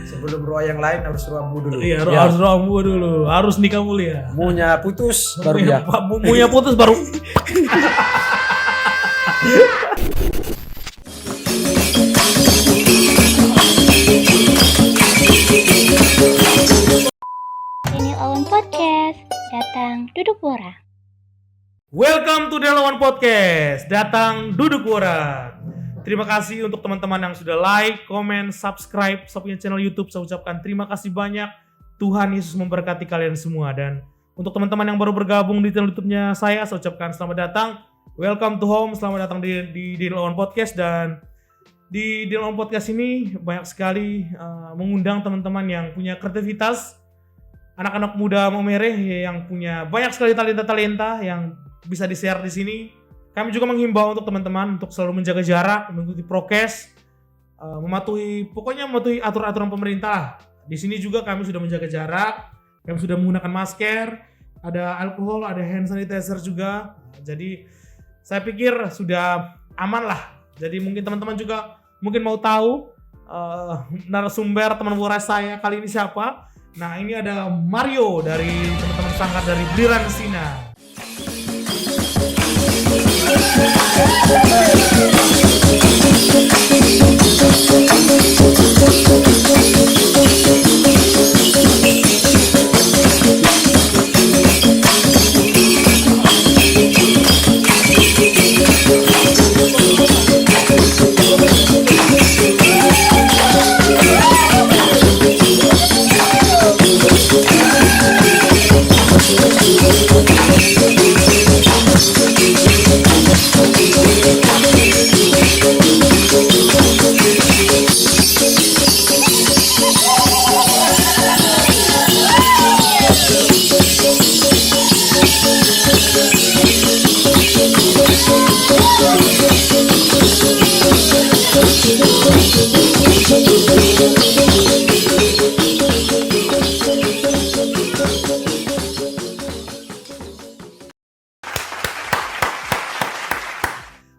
Sebelum roa yang lain harus roa bu dulu. Iya, harus roamu dulu. Harus nikah mulia. Munya putus baru ya. Munya putus baru. Ini Owen Podcast, datang duduk borak. Welcome to Delawan Podcast. Datang duduk borak. Terima kasih untuk teman-teman yang sudah like, comment, subscribe punya channel YouTube. Saya ucapkan terima kasih banyak. Tuhan Yesus memberkati kalian semua. Dan untuk teman-teman yang baru bergabung di channel YouTube-nya saya ucapkan selamat datang. Welcome to home. Selamat datang di Delawan Podcast. Dan di Delawan Podcast ini banyak sekali mengundang teman-teman yang punya kreativitas, anak-anak muda Maumere yang punya banyak sekali talenta-talenta yang bisa di-share di sini. Kami juga menghimbau untuk teman-teman untuk selalu menjaga jarak, mengikuti prokes, mematuhi aturan-aturan pemerintah lah. Di sini juga kami sudah menjaga jarak, kami sudah menggunakan masker, ada alkohol, ada hand sanitizer juga. Jadi saya pikir sudah aman lah. Jadi mungkin teman-teman juga mungkin mau tahu narasumber teman boras saya kali ini siapa. Nah, ini ada Mario dari teman-teman sanggar dari Bliran Sina.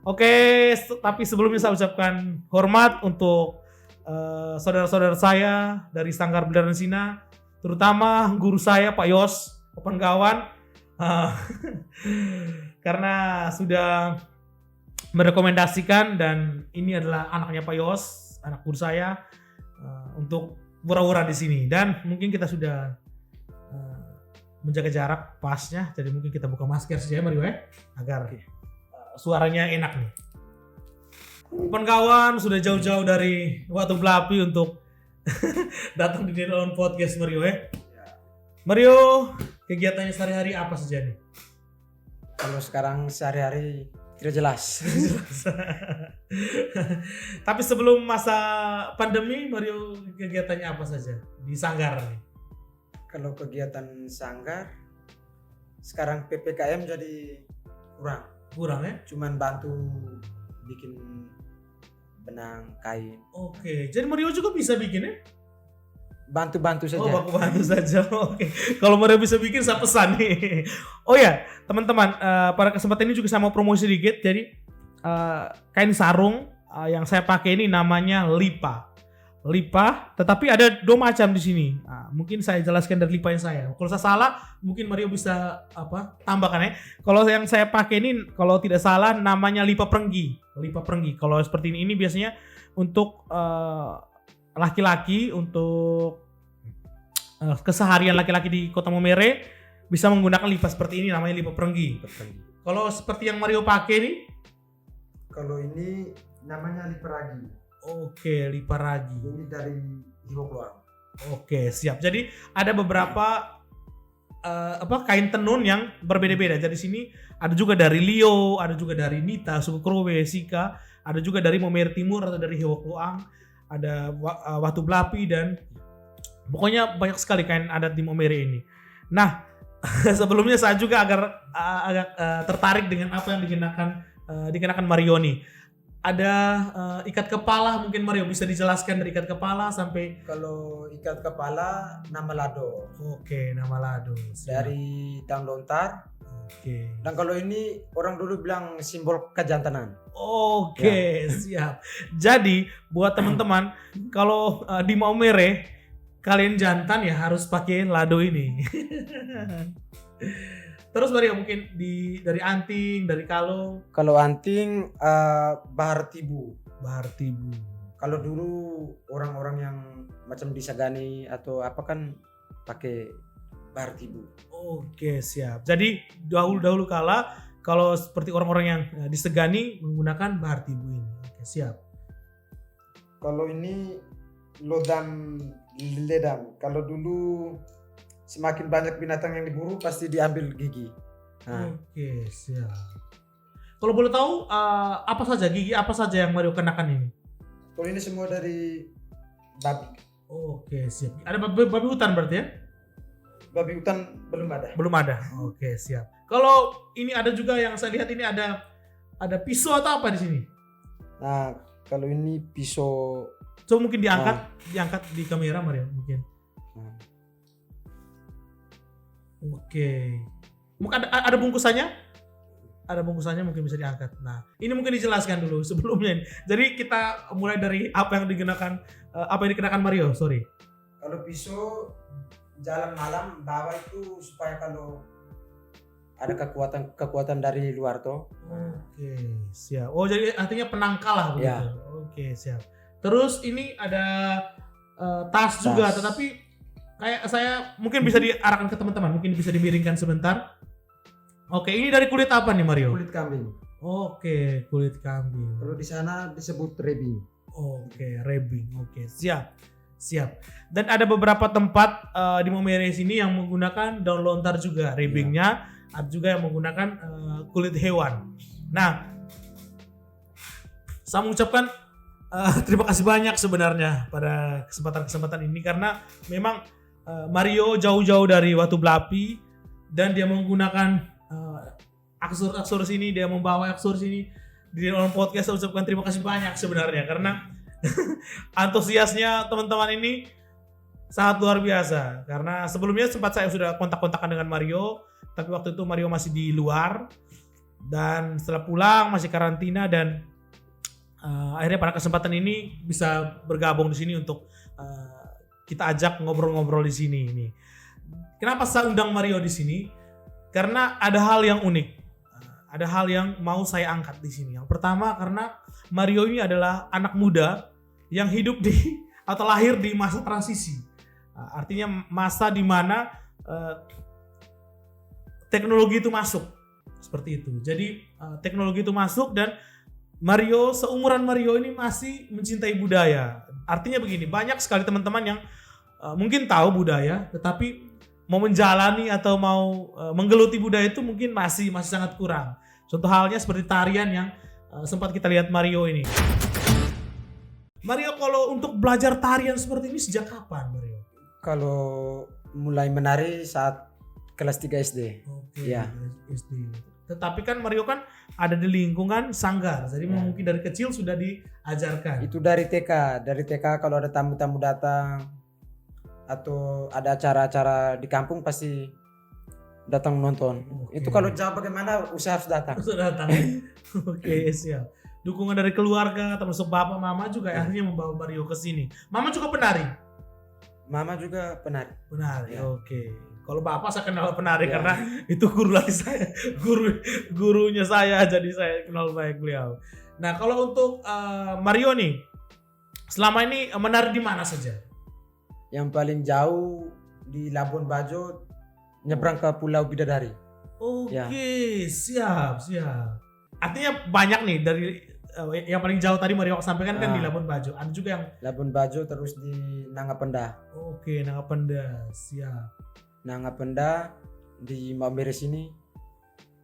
Oke, tapi sebelumnya saya ucapkan hormat untuk saudara-saudara saya dari Sanggar Bliran Sina, terutama guru saya Pak Yos Penggawan, karena sudah merekomendasikan dan ini adalah anaknya Pak Yos, anak guru saya, untuk wura-wura di sini. Dan mungkin kita sudah menjaga jarak pasnya, jadi mungkin kita buka masker saja Mario agar suaranya enak nih. Kawan sudah jauh-jauh dari Watu Belapi untuk datang di Delawan Podcast Mario Mario, kegiatannya sehari-hari apa saja nih? Kalau sekarang sehari-hari tidak jelas. Tapi sebelum masa pandemi, Mario kegiatannya apa saja di Sanggar nih? Kalau kegiatan sanggar sekarang PPKM jadi kurang ya? Cuman bantu bikin benang kain. Oke, jadi Mario juga bisa bikin ya? Bantu-bantu saja. Oh, bantu saja. Oke. Kalau Mario bisa bikin saya pesan nih. Oh ya, teman-teman, pada kesempatan ini juga saya mau promosi sedikit. Jadi kain sarung yang saya pakai ini namanya lipa, tetapi ada dua macam di sini. Mungkin saya jelaskan dari lipa yang saya. Kalau saya salah, mungkin Mario bisa tambahkan ya. Kalau yang saya pakai ini, kalau tidak salah namanya lipa perenggi. Kalau seperti ini biasanya untuk laki-laki, untuk keseharian laki-laki di Kota Maumere bisa menggunakan lipa seperti ini, namanya lipa perenggi. Kalau seperti yang Mario pakai nih, kalau ini namanya lipa ragi. Oke, lipa ragi. Ini dari Hibok Luang. Oke, siap. Jadi ada beberapa kain tenun yang berbeda-beda. Jadi sini ada juga dari Lio, ada juga dari Nita, suku Krowe, Sika, ada juga dari Maumere Timur atau dari Hibok Luang, ada Watu Belapi, dan pokoknya banyak sekali kain adat di Maumere ini. Nah, sebelumnya saya juga agak tertarik dengan apa yang dikenakan Mario nih. Ada ikat kepala, mungkin Mario bisa dijelaskan dari ikat kepala sampai. Kalau ikat kepala nama lado. Oke, nama lado. Dari Dang Lontar. Oke. Dan kalau ini orang dulu bilang simbol kejantanan. Oke, siap. Jadi buat teman-teman, kalau di Maumere kalian jantan ya harus pakai lado ini. Terus Mario mungkin dari anting, dari kalung, Kalau anting bahar tibu. bahar tibu. Kalau dulu orang-orang yang macam disegani atau apa kan pakai bahar tibu. Oke, siap. Jadi dahulu kala kalau seperti orang-orang yang disegani menggunakan bahar tibu ini. Oke, siap. Kalau ini lodam ledam. Kalau dulu semakin banyak binatang yang diburu pasti diambil gigi. Nah, Oke, siap. Kalau boleh tahu apa saja gigi apa saja yang Mario kenakan ini? kalau ini semua dari babi. Oke, siap. Ada babi hutan berarti ya? Babi hutan belum ada. Belum ada. Oke, siap. Kalau ini ada juga yang saya lihat ini ada pisau atau apa di sini? Nah, kalau ini pisau. Coba mungkin diangkat di kamera Mario mungkin. Nah, Oke. Mungkin ada bungkusannya? Ada bungkusannya mungkin bisa diangkat. Nah, ini mungkin dijelaskan dulu sebelumnya. Jadi kita mulai dari apa yang dikenakan Mario, sorry. kalau pisau jalan malam bawa itu supaya kalau ada kekuatan dari luar toh. Oke, siap. Oh, jadi artinya penangkal lah begitu. Ya. Oke, siap. Terus ini ada tas juga, tetapi kayak saya mungkin bisa diarahkan ke teman-teman, mungkin bisa dimiringkan sebentar. Oke, ini dari kulit apa nih Mario? Kulit kambing. Oke, kulit kambing. Kalau di sana disebut rebing. Oke, rebing. Oke, siap. Siap. Dan ada beberapa tempat di Momeres ini yang menggunakan daun lontar juga rebingnya, ada juga yang menggunakan kulit hewan. Nah, saya mengucapkan terima kasih banyak sebenarnya pada kesempatan ini karena memang Mario jauh-jauh dari Watu Belapi dan dia menggunakan aksur sini, dia membawa aksur sini di dalam podcast. Saya ucapkan terima kasih banyak sebenarnya karena antusiasnya teman-teman ini sangat luar biasa. Karena sebelumnya sempat saya sudah kontak-kontakan dengan Mario, tapi waktu itu Mario masih di luar dan setelah pulang masih karantina dan akhirnya pada kesempatan ini bisa bergabung di sini untuk kita ajak ngobrol-ngobrol di sini ini. Kenapa saya undang Mario di sini? Karena ada hal yang unik. Ada hal yang mau saya angkat di sini. Yang pertama karena Mario ini adalah anak muda yang hidup atau lahir di masa transisi. Artinya masa di mana teknologi itu masuk. Seperti itu. Jadi teknologi itu masuk dan Mario, seumuran Mario ini masih mencintai budaya. Artinya begini, banyak sekali teman-teman yang mungkin tahu budaya, tetapi mau menjalani atau mau menggeluti budaya itu mungkin masih sangat kurang. Contoh halnya seperti tarian yang sempat kita lihat Mario ini. Mario, kalau untuk belajar tarian seperti ini sejak kapan Mario? Kalau mulai menari saat kelas 3 SD. Oke, Ya. SD. Tetapi kan Mario kan ada di lingkungan sanggar, jadi mungkin dari kecil sudah diajarkan. Itu dari TK. Dari TK kalau ada tamu-tamu datang atau ada acara-acara di kampung pasti datang menonton. Oke. Itu kalau jawab bagaimana usaha harus datang. Sudah datang. Oke, siap. Dukungan dari keluarga termasuk bapak mama juga akhirnya membawa Mario ke sini. Mama juga penari. Mama juga penari. Penari. Ya. Oke. Kalau bapak saya kenal penari Ya. karena itu guru latih saya. Gurunya saya, jadi saya kenal baik beliau. Nah, kalau untuk Mario nih selama ini menari di mana saja? Yang paling jauh di Labuan Bajo nyebrang ke Pulau Bidadari. Oke, Ya. siap. Artinya banyak nih dari yang paling jauh tadi Mario sampaikan kan di Labuan Bajo. Ada juga yang Labuan Bajo terus di Nangapenda. Oke, Nangapenda, siap. Nangapenda di Maumere sini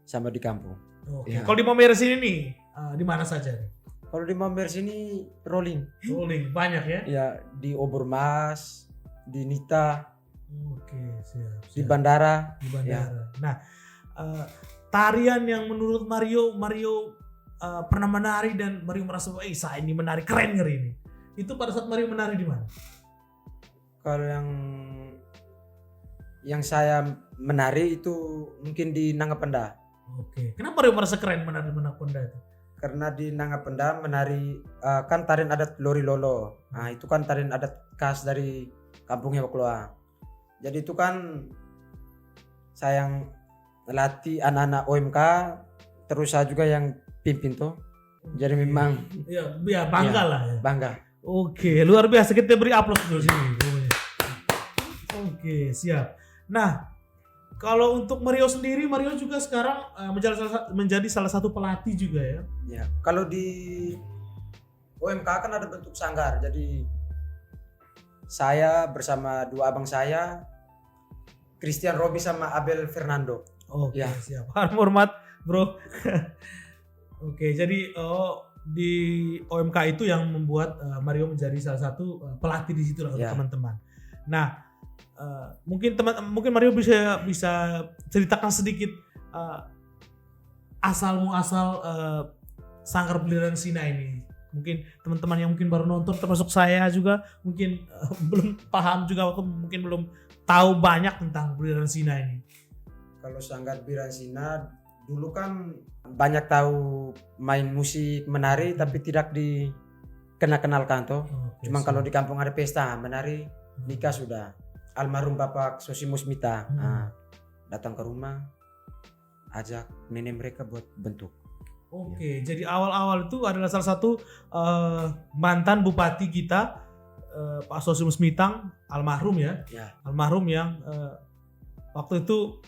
sama di kampung. Oke. Ya. Kalau di Momeres ini nih, di mana saja nih? Kalau di Maumere sini rolling. Rolling banyak ya? Ya di Obormas, di Nita, Oke, siap. di bandara. Di bandara. Nah, tarian yang menurut Mario pernah menari dan Mario merasa, saya ini menari keren ngeri ini. Itu pada saat Mario menari di mana? Kalau yang saya menari itu mungkin di Nangapenda. Oke. Kenapa Mario merasa keren menari Nangapenda itu? Karena di Nangapenda menari kan tarian adat Lori Lolo. Nah, itu kan tarian adat khas dari kampung Hebok Loang. Jadi itu kan saya yang melatih anak-anak OMK, terus saya juga yang pimpin tuh. Jadi memang Ya bangga Iya. lah ya. bangga. Oke, luar biasa. Kita beri aplaus dulu sini. Oke, siap. Nah, kalau untuk Mario sendiri, Mario juga sekarang menjadi salah satu pelatih juga ya. Ya, kalau di OMK kan ada bentuk sanggar. Jadi saya bersama dua abang saya, Christian Robi sama Abel Fernando. Oke, Ya. siap. Hormat, Bro. Oke, jadi di OMK itu yang membuat Mario menjadi salah satu pelatih di situ lah untuk Ya. teman-teman. Nah, mungkin Mario bisa ceritakan sedikit asal muasal Sanggar Peliharaan Sina ini. Mungkin teman-teman yang mungkin baru nonton, termasuk saya juga mungkin belum paham juga, atau mungkin belum tahu banyak tentang Peliharaan Sina ini. Kalau Sanggar Peliharaan Sina dulu kan banyak tahu main musik, menari, tapi tidak dikenal-kenalkan toh. Oke, Cuma siap. kalau di kampung ada pesta, menari, nikah sudah. Almarhum Bapak Sosimo Smita datang ke rumah, ajak nenek mereka buat bentuk. Oke, jadi awal-awal itu adalah salah satu mantan bupati kita, Pak Sosimo Smitang, almarhum ya, Ya. almarhum yang waktu itu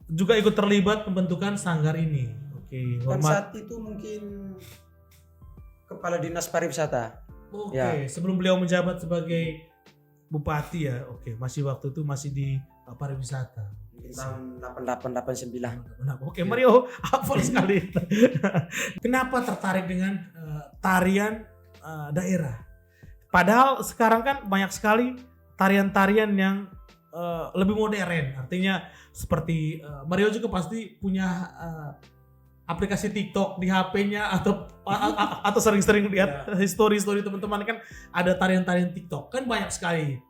juga ikut terlibat pembentukan sanggar ini. Oke, Dan hormat. saat itu mungkin Kepala Dinas Pariwisata. Oke, ya. sebelum beliau menjabat sebagai bupati ya, oke, masih waktu itu masih di pariwisata. Mungkin tahun 88-89. Oke, Mario hafal sekali. Kenapa tertarik dengan tarian daerah? Padahal sekarang kan banyak sekali tarian-tarian yang lebih modern. Artinya seperti Mario juga pasti punya aplikasi TikTok di HP-nya atau sering-sering lihat story-story teman-teman, kan ada tarian-tarian TikTok. Kan banyak sekali.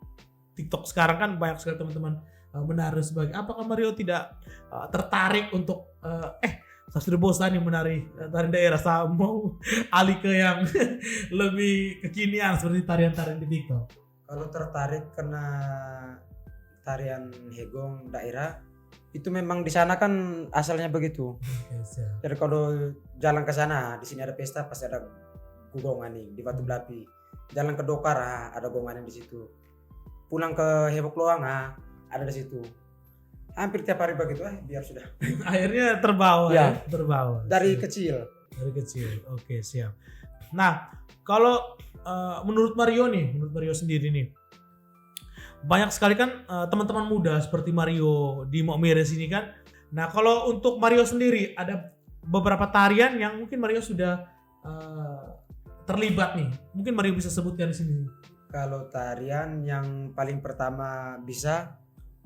TikTok sekarang kan banyak sekali teman-teman menari sebagai. Apakah Mario tidak tertarik untuk saya sudah bosan nih menari tarian daerah, saya mau alih ke yang lebih kekinian seperti tarian-tarian di TikTok. Kalau tertarik karena tarian hegong daerah, itu memang di sana kan asalnya begitu. Oke, siap. Jadi kalau jalan ke sana, di sini ada pesta pasti ada gugongan nih di Batu Belapi. Jalan ke Dokar ada gongangan di situ. Pulang ke Hebok Loang ada di situ. Hampir tiap hari begitu biar sudah. Akhirnya terbawa Ya. terbawa. Dari Siap. kecil. Dari kecil. Oke, siap. Nah, kalau menurut Mario sendiri nih, banyak sekali kan teman-teman muda seperti Mario di Mokmires ini kan. Nah, kalau untuk Mario sendiri ada beberapa tarian yang mungkin Mario sudah terlibat nih. Mungkin Mario bisa sebutkan di sini. Kalau tarian yang paling pertama bisa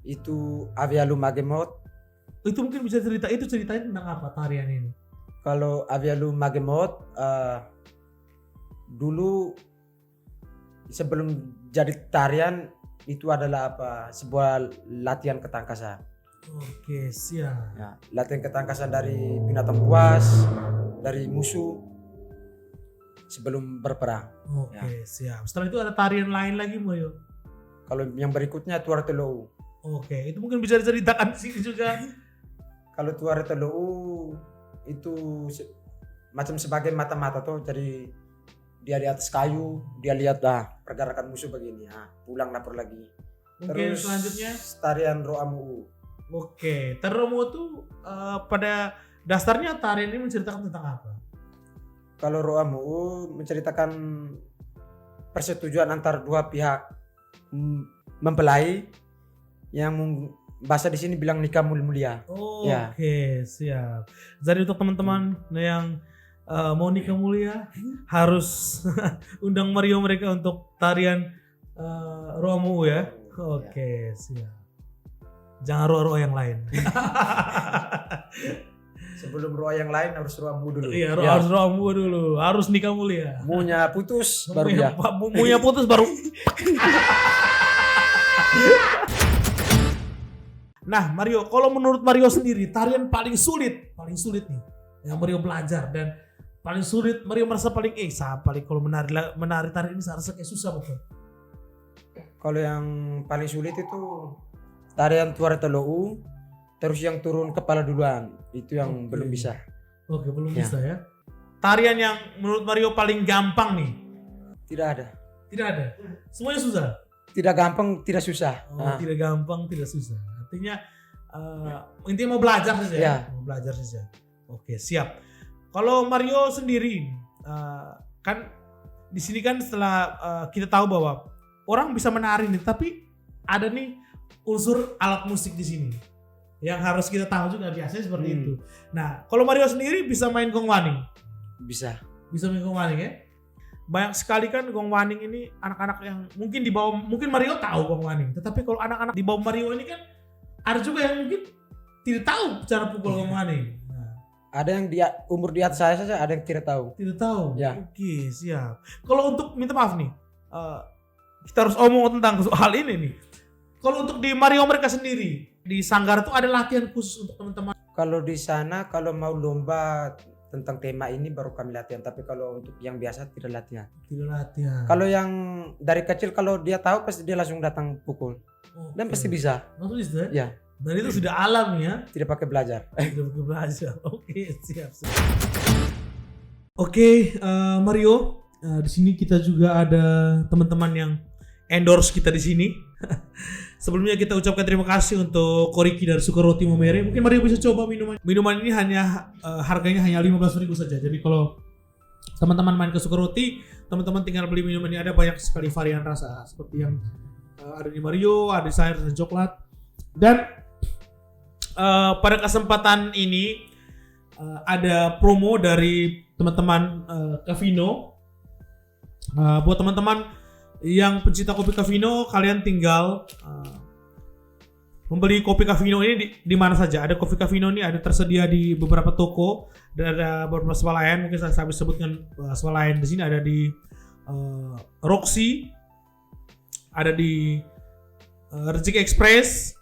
itu Avialu Magemot. Itu mungkin bisa ceritain tentang apa tarian ini? Kalau Avialu Magemot dulu sebelum jadi tarian itu adalah sebuah latihan ketangkasan. Oke, siap. Ya, latihan ketangkasan dari binatang buas, dari musuh sebelum berperang. Oke, siap. Setelah itu ada tarian lain lagi, Mario. Kalau yang berikutnya Tuar Telou. Oke, itu mungkin bisa diceritakan di sini juga. Kalau Tuar Telou itu macam sebagai mata-mata tuh, jadi dia di atas kayu, dia lihat pergerakan musuh begini, pulang lapor lagi. Mungkin Terus selanjutnya, tarian Roamu. oke, Teromo itu pada dasarnya tarian ini menceritakan tentang apa? Kalau Roamu menceritakan persetujuan antar dua pihak mempelai, yang bahasa di sini bilang nikah mulia. Oke, siap. Jadi untuk teman-teman yang mau nikah mulia harus undang Mario mereka untuk tarian Roamu ya. Oke, siap. Jangan roa-roa yang lain. Sebelum roa yang lain harus Roamu dulu. Iya, harus Roamu dulu. Harus nikah mulia. Munya putus baru ya. Munya putus baru. Nah, Mario, kalau menurut Mario sendiri, tarian paling sulit nih yang Mario belajar dan paling sulit Mario merasa paling paling kalau menari tarian ini saya rasa kayak susah betul. Kalau yang paling sulit itu tarian Tuare Telou, terus yang turun kepala duluan itu yang Oke. belum bisa. Oke, belum Ya. bisa ya. Tarian yang menurut Mario paling gampang nih. Tidak ada. Tidak ada. Semuanya susah. Tidak gampang, tidak susah. Oh, Nah, tidak gampang, tidak susah. Artinya intinya mau belajar saja ya. Ya. Mau belajar saja. Oke, siap. Kalau Mario sendiri kan di sini kan setelah kita tahu bahwa orang bisa menari nih, tapi ada nih unsur alat musik di sini yang harus kita tahu juga biasanya seperti itu. Nah, kalau Mario sendiri bisa main gong waning, bisa. bisa main gong waning ya. Banyak sekali kan gong waning ini anak-anak yang mungkin di bawah, mungkin Mario tahu gong waning, tetapi kalau anak-anak di bawah Mario ini kan ada juga yang mungkin tidak tahu cara pukul gong waning. Nah, Ada yang umur di atas saya saja, ada yang tidak tahu. tidak tahu. Ya. Oke, siap. Kalau untuk minta maaf nih, kita harus omong tentang soal ini nih. Kalau untuk di Mario mereka sendiri di Sanggar itu ada latihan khusus untuk teman-teman. Kalau di sana kalau mau lomba tentang tema ini baru kami latihan, tapi kalau untuk yang biasa tidak latihan. Tidak latihan. Kalau yang dari kecil kalau dia tahu pasti dia langsung datang pukul dan pasti bisa. Langsung bisa. Ya, Dan itu sudah alam ya. tidak pakai belajar. Sudah pakai belajar. Oke, siap. Oke, Mario, di sini kita juga ada teman-teman yang endorse kita di sini. Sebelumnya kita ucapkan terima kasih untuk Koriki dari Sukaroti Momere. Mungkin Mario bisa coba minuman. Minuman ini hanya harganya hanya 15.000 saja. Jadi kalau teman-teman main ke Sukaroti, teman-teman tinggal beli minuman ini. Ada banyak sekali varian rasa seperti yang ada di Mario, ada sayur dan coklat. Dan pada kesempatan ini ada promo dari teman-teman Cavino. Buat teman-teman yang pencinta kopi Cavino, kalian tinggal membeli kopi Cavino ini di mana saja. Ada kopi Cavino ini ada tersedia di beberapa toko dan ada beberapa swalayan. Mungkin saya bisa sebutkan swalayan di sini ada di Roxy, ada di Rezeki Express,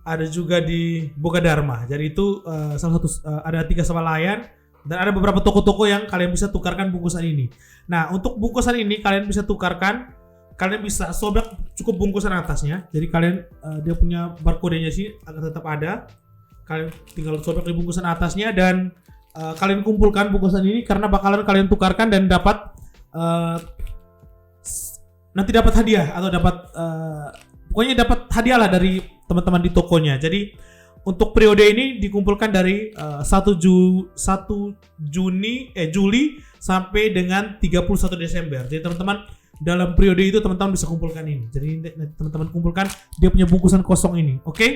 ada juga di Boga Dharma. Jadi itu salah satu ada 3 swalayan dan ada beberapa toko-toko yang kalian bisa tukarkan bungkusan ini. Nah, untuk bungkusan ini kalian bisa tukarkan, kalian bisa sobek cukup bungkusan atasnya. Jadi kalian dia punya barcode-nya sih akan tetap ada. Kalian tinggal sobek di bungkusan atasnya dan kalian kumpulkan bungkusan ini karena bakalan kalian tukarkan dan dapat nanti dapat hadiah atau dapat pokoknya dapat hadiah lah dari teman-teman di tokonya. Jadi untuk periode ini dikumpulkan dari 1 Juli sampai dengan 31 Desember. Jadi teman-teman dalam periode itu teman-teman bisa kumpulkan ini. Jadi teman-teman kumpulkan dia punya bungkusan kosong ini, oke?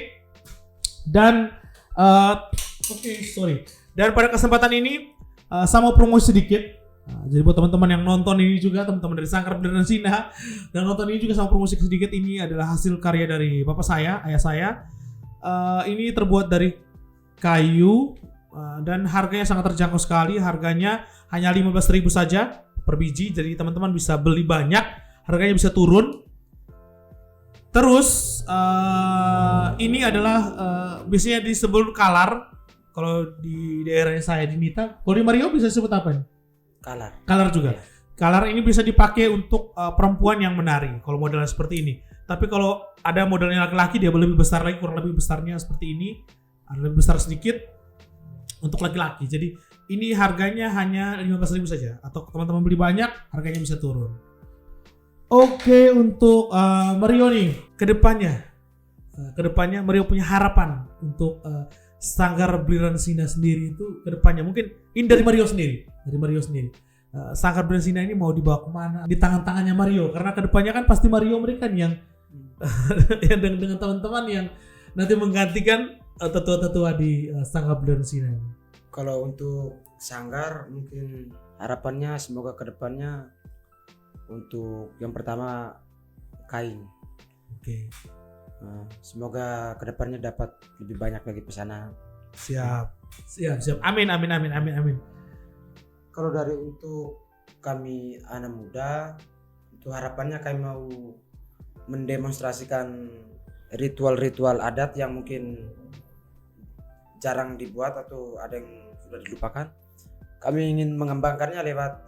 Dan Dan pada kesempatan ini sama promosi sedikit. Jadi buat teman-teman yang nonton ini juga, teman-teman dari Sanggar Beneran Sina dan nonton ini juga sama promosi sedikit. Ini adalah hasil karya dari bapak saya, ayah saya. Ini terbuat dari kayu dan harganya sangat terjangkau sekali. Harganya hanya 15.000 saja per biji. Jadi teman-teman bisa beli banyak, harganya bisa turun. Terus ini adalah biasanya disebut kalar. Kalau di daerahnya saya di Nita, kalau di Mario bisa disebut apa nih? Kalar juga. Kalar ini bisa dipakai untuk perempuan yang menari. Kalau modelnya seperti ini. Tapi kalau ada modelnya laki-laki dia lebih besar lagi, kurang lebih besarnya seperti ini, ada lebih besar sedikit untuk laki-laki. Jadi ini harganya hanya 15.000 saja. Atau teman-teman beli banyak, harganya bisa turun. Oke, untuk Mario nih, kedepannya Mario punya harapan untuk Sanggar Beneran Sina sendiri itu kedepannya. Mungkin ini dari Mario sendiri, Sanggar Beneran Sina ini mau dibawa kemana di tangan-tangannya Mario, karena kedepannya kan pasti Mario mereka yang dengan teman-teman yang nanti menggantikan tetua-tetua di Sanggar Beneran Sina. Kalau untuk Sanggar mungkin harapannya semoga kedepannya untuk yang pertama kain. Oke. Semoga kedepannya dapat lebih banyak lagi pesanan. Siap. Amin. Kalau dari untuk kami anak muda, itu harapannya kami mau mendemonstrasikan ritual-ritual adat yang mungkin jarang dibuat atau ada yang sudah dilupakan. Kami ingin mengembangkannya lewat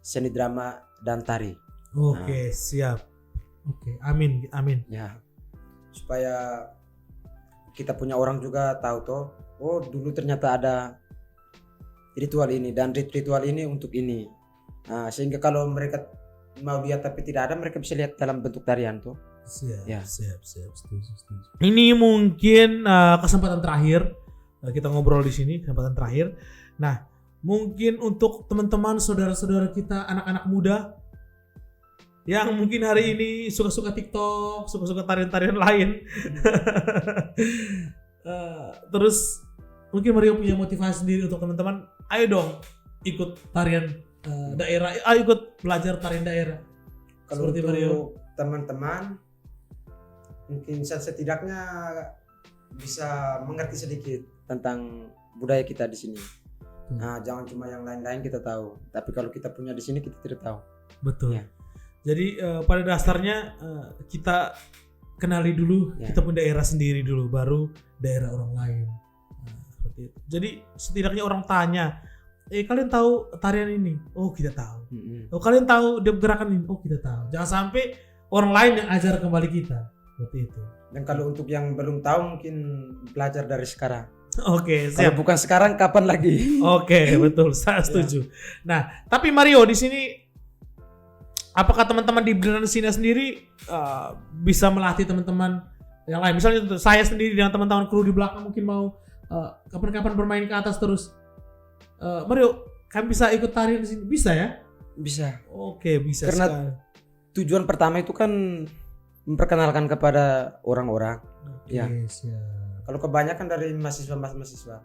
seni drama dan tari. Oke, siap. Oke, amin, amin. Ya, supaya kita punya orang juga tahu toh, oh dulu ternyata ada ritual ini dan ritual ini untuk ini. Nah, sehingga kalau mereka mau lihat tapi tidak ada, mereka bisa lihat dalam bentuk tarian tuh. Siap, Ya. siap, setuju. Ini mungkin kesempatan terakhir kita ngobrol di sini, kesempatan terakhir. Nah, mungkin untuk teman-teman, saudara-saudara kita, anak-anak muda yang mungkin hari ini suka-suka TikTok, suka-suka tarian-tarian lain. Terus mungkin Mario punya motivasi sendiri untuk teman-teman. Ayo dong ikut tarian daerah, ayo ikut belajar tarian daerah. Kalau Seperti untuk Mario. teman-teman, mungkin setidaknya bisa mengerti sedikit tentang budaya kita di sini. Nah, jangan cuma yang lain-lain kita tahu, tapi kalau kita punya di sini kita tidak tahu. Betul. Ya. Jadi pada dasarnya kita kenali dulu kita punya daerah sendiri dulu, baru daerah orang lain. Nah, seperti itu. Jadi setidaknya orang tanya, kalian tahu tarian ini? Oh kita tahu. Oh kalian tahu dia gerakan ini? Oh kita tahu. Jangan sampai orang lain yang ajar kembali kita. Seperti itu. Dan kalau untuk yang belum tahu mungkin belajar dari sekarang. Oke, Kalau siap. bukan sekarang kapan lagi? Oke, betul. Saya setuju. Nah, tapi Mario di sini, apakah teman-teman di Beneran Sina sendiri bisa melatih teman-teman yang lain? Misalnya saya sendiri dengan teman-teman kru di belakang mungkin mau kapan-kapan bermain ke atas terus. Mario, kami bisa ikut tarian di sini? Bisa ya? Bisa. Oke, bisa Karena sekali. tujuan pertama itu kan memperkenalkan kepada orang-orang. Ya. Siap. Kalau kebanyakan dari mahasiswa.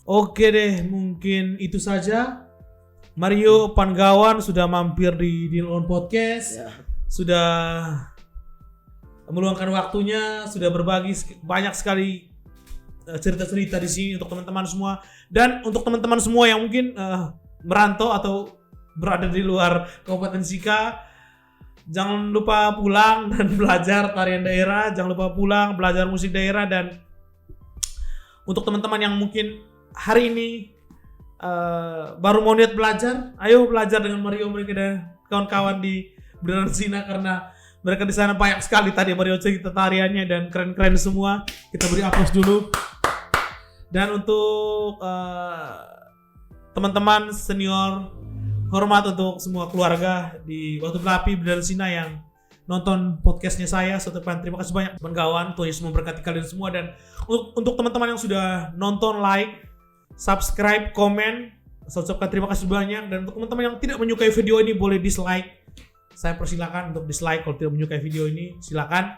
Oke deh, mungkin itu saja. Mario Panggawan sudah mampir di Dilon Podcast. Ya. Sudah meluangkan waktunya, sudah berbagi banyak sekali cerita-cerita di sini untuk teman-teman semua, dan untuk teman-teman semua yang mungkin merantau atau berada di luar Kabupaten Sika, jangan lupa pulang dan belajar tarian daerah, jangan lupa pulang belajar musik daerah. Dan untuk teman-teman yang mungkin hari ini baru mau niat belajar, ayo belajar dengan Mario, mereka dan kawan-kawan di Beneran Sina, karena mereka di sana banyak sekali. Tadi Mario cerita tariannya dan keren-keren semua. Kita beri aplaus dulu. Dan untuk teman-teman senior, hormat untuk semua keluarga di Batu Belapi Beneran Sina yang nonton podcastnya saya. Terima kasih banyak kawan-kawan. Tuhan Yesus memberkati kalian semua. Dan untuk teman-teman yang sudah nonton, like, subscribe, komen, saya ucapkan terima kasih banyak. Dan untuk teman-teman yang tidak menyukai video ini boleh dislike. Saya persilakan untuk dislike kalau tidak menyukai video ini, silakan.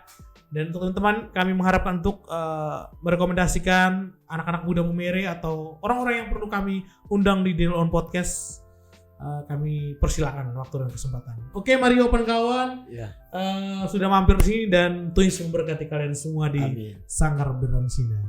Dan untuk teman-teman, kami mengharapkan untuk merekomendasikan anak-anak muda Mumere atau orang-orang yang perlu kami undang di Dilon Podcast. Kami persilakan waktu dan kesempatan. Oke, Mario Panggawan, Ya. sudah mampir di sini, dan Tuhan Yesus memberkati kalian semua di Amin. Sanggar Beneran Sina.